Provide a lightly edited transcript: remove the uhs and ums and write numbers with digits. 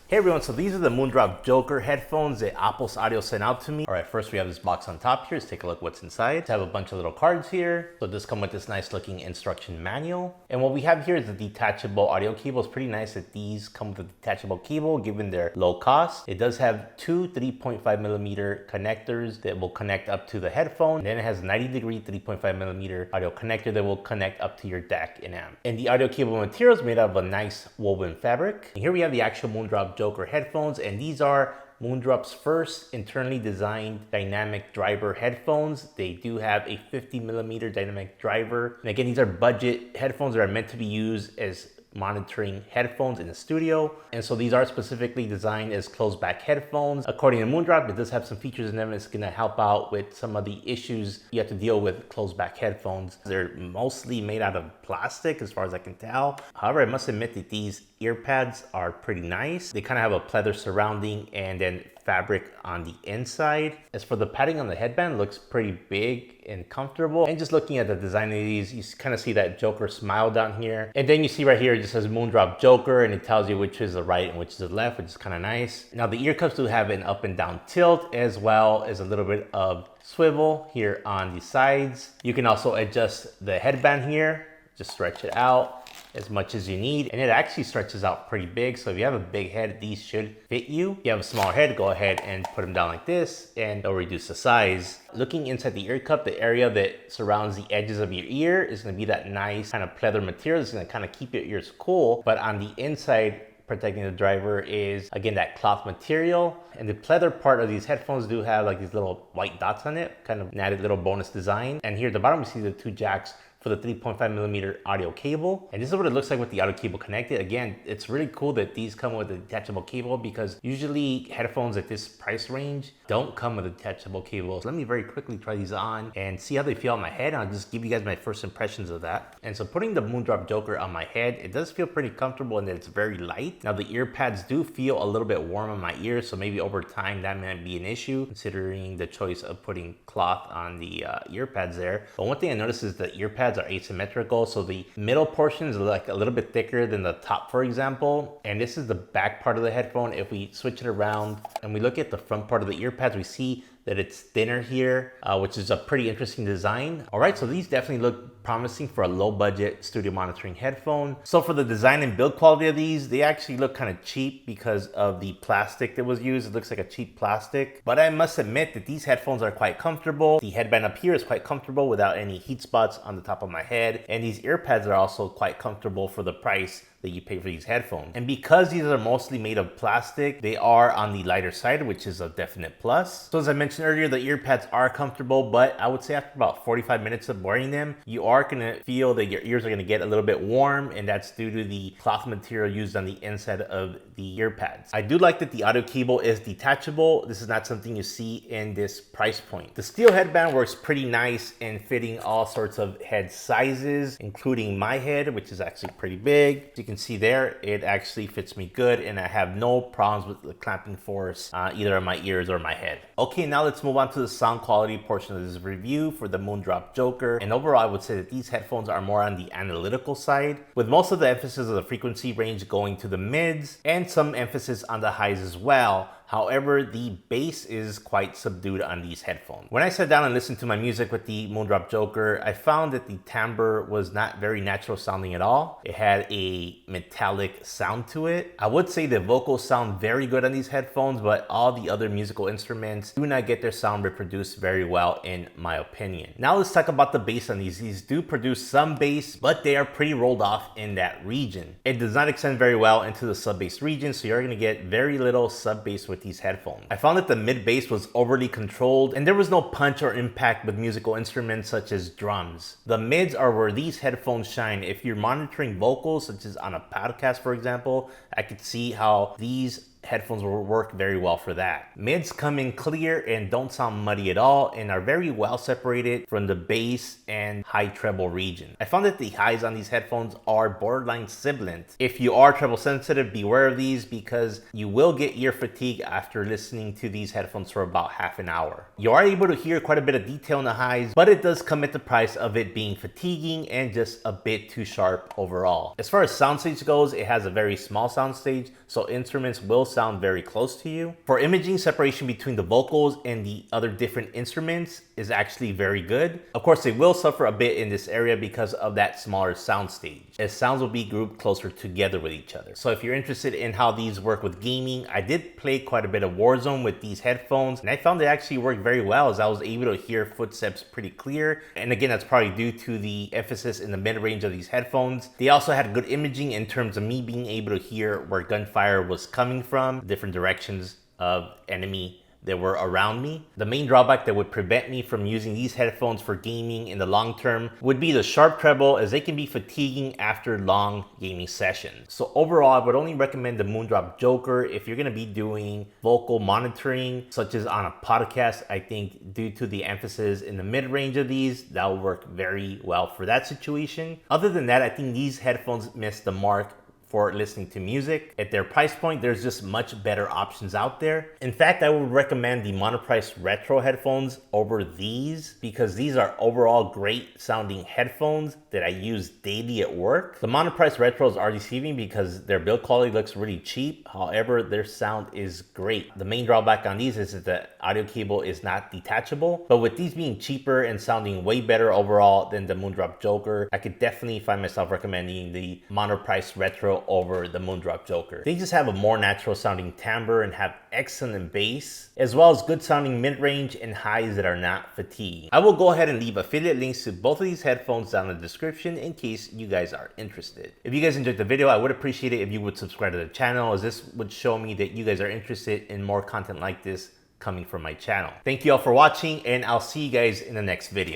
Hey everyone, so these are the Moondrop Joker headphones that Apples Audio sent out to me. All right, first we have this box on top here. Let's take a look what's inside. I have a bunch of little cards here. So this come with this nice looking instruction manual. And what we have here is the detachable audio cable. It's pretty nice that these come with a detachable cable given their low cost. It does have two 3.5 millimeter connectors that will connect up to the headphone. And then it has 90-degree 3.5 millimeter audio connector that will connect up to your DAC and amp. And the audio cable material is made out of a nice woven fabric. And here we have the actual Moondrop Joker headphones, and these are Moondrop's first internally designed dynamic driver headphones. They do have a 50 millimeter dynamic driver. And again, these are budget headphones that are meant to be used as monitoring headphones in the studio. And so these are specifically designed as closed back headphones. According to Moondrop, it does have some features in them that's gonna help out with some of the issues you have to deal with closed back headphones. They're mostly made out of plastic as far as I can tell. However, I must admit that these ear pads are pretty nice. They kind of have a pleather surrounding and then fabric on the inside. As for the padding on the headband, it looks pretty big and comfortable. And just looking at the design of these, you kind of see that Joker smile down here. And then you see right here, it just says Moondrop Joker, and it tells you which is the right and which is the left, which is kind of nice. Now the ear cups do have an up and down tilt, as well as a little bit of swivel here on the sides. You can also adjust the headband here, just stretch it out as much as you need, and it actually stretches out pretty big. So if you have a big head, these should fit you. If you have a small head, go ahead and put them down like this and they'll reduce the size. Looking inside the ear cup, the area that surrounds the edges of your ear is going to be that nice kind of pleather material. It's going to kind of keep your ears cool, but on the inside protecting the driver is again that cloth material. And the pleather part of these headphones do have like these little white dots on it, kind of an added little bonus design. And here at the bottom you see the two jacks for the 3.5 millimeter audio cable. And this is what it looks like with the audio cable connected. Again, it's really cool that these come with a detachable cable, because usually headphones at this price range don't come with a detachable cable. So let me very quickly try these on and see how they feel on my head. And I'll just give you guys my first impressions of that. And so putting the Moondrop Joker on my head, it does feel pretty comfortable and that it's very light. Now the ear pads do feel a little bit warm on my ears, so maybe over time that might be an issue considering the choice of putting cloth on the ear pads there. But one thing I noticed is the ear pads are asymmetrical, so the middle portion is like a little bit thicker than the top, for example, and this is the back part of the headphone. If we switch it around and we look at the front part of the ear pads, we see that it's thinner here, which is a pretty interesting design. All right, so these definitely look promising for a low budget studio monitoring headphone. So for the design and build quality of these, they actually look kind of cheap because of the plastic that was used. It looks like a cheap plastic, but I must admit that these headphones are quite comfortable. The headband up here is quite comfortable without any heat spots on the top of my head. And these ear pads are also quite comfortable for the price that you pay for these headphones. And because these are mostly made of plastic, they are on the lighter side, which is a definite plus. So as I mentioned earlier, the ear pads are comfortable, but I would say after about 45 minutes of wearing them, you are gonna feel that your ears are gonna get a little bit warm, and that's due to the cloth material used on the inside of the ear pads. I do like that the audio cable is detachable. This is not something you see in this price point. The steel headband works pretty nice in fitting all sorts of head sizes, including my head, which is actually pretty big. You can see there, it actually fits me good, and I have no problems with the clamping force either on my ears or my head. Okay, now let's move on to the sound quality portion of this review for the Moondrop Joker. And overall, I would say that these headphones are more on the analytical side, with most of the emphasis of the frequency range going to the mids and some emphasis on the highs as well. However, the bass is quite subdued on these headphones. When I sat down and listened to my music with the Moondrop Joker, I found that the timbre was not very natural sounding at all. It had a metallic sound to it. I would say the vocals sound very good on these headphones, but all the other musical instruments do not get their sound reproduced very well in my opinion. Now let's talk about the bass on these. These do produce some bass, but they are pretty rolled off in that region. It does not extend very well into the sub bass region, so you're gonna get very little sub bass with these headphones. I found that the mid bass was overly controlled and there was no punch or impact with musical instruments such as drums. The mids are where these headphones shine. If you're monitoring vocals, such as on a podcast, for example, I could see how these headphones will work very well for that. Mids come in clear and don't sound muddy at all and are very well separated from the bass and high treble region. I found that the highs on these headphones are borderline sibilant. If you are treble sensitive, beware of these because you will get ear fatigue after listening to these headphones for about half an hour. You are able to hear quite a bit of detail in the highs, but it does come at the price of it being fatiguing and just a bit too sharp overall. As far as soundstage goes, it has a very small soundstage, so instruments will sound very close to you. For imaging, separation between the vocals and the other different instruments is actually very good. Of course, they will suffer a bit in this area because of that smaller sound stage, as sounds will be grouped closer together with each other. So if you're interested in how these work with gaming, I did play quite a bit of Warzone with these headphones, and I found they actually work very well, as I was able to hear footsteps pretty clear. And again, that's probably due to the emphasis in the mid-range of these headphones. They also had good imaging in terms of me being able to hear where gunfire was coming from, different directions of enemy that were around me. The main drawback that would prevent me from using these headphones for gaming in the long term would be the sharp treble, as they can be fatiguing after long gaming sessions. So overall, I would only recommend the Moondrop Joker if you're gonna be doing vocal monitoring, such as on a podcast. I think due to the emphasis in the mid-range of these, that will work very well for that situation. Other than that, I think these headphones miss the mark for listening to music. At their price point, there's just much better options out there. In fact, I would recommend the Monoprice Retro headphones over these, because these are overall great sounding headphones that I use daily at work. The Monoprice Retros are deceiving because their build quality looks really cheap. However, their sound is great. The main drawback on these is that the audio cable is not detachable, but with these being cheaper and sounding way better overall than the Moondrop Joker, I could definitely find myself recommending the Monoprice Retro over the Moondrop Joker. They just have a more natural sounding timbre and have excellent bass, as well as good sounding mid-range and highs that are not fatiguing. I will go ahead and leave affiliate links to both of these headphones down in the description in case you guys are interested. If you guys enjoyed the video, I would appreciate it if you would subscribe to the channel, as this would show me that you guys are interested in more content like this coming from my channel. Thank you all for watching, and I'll see you guys in the next video.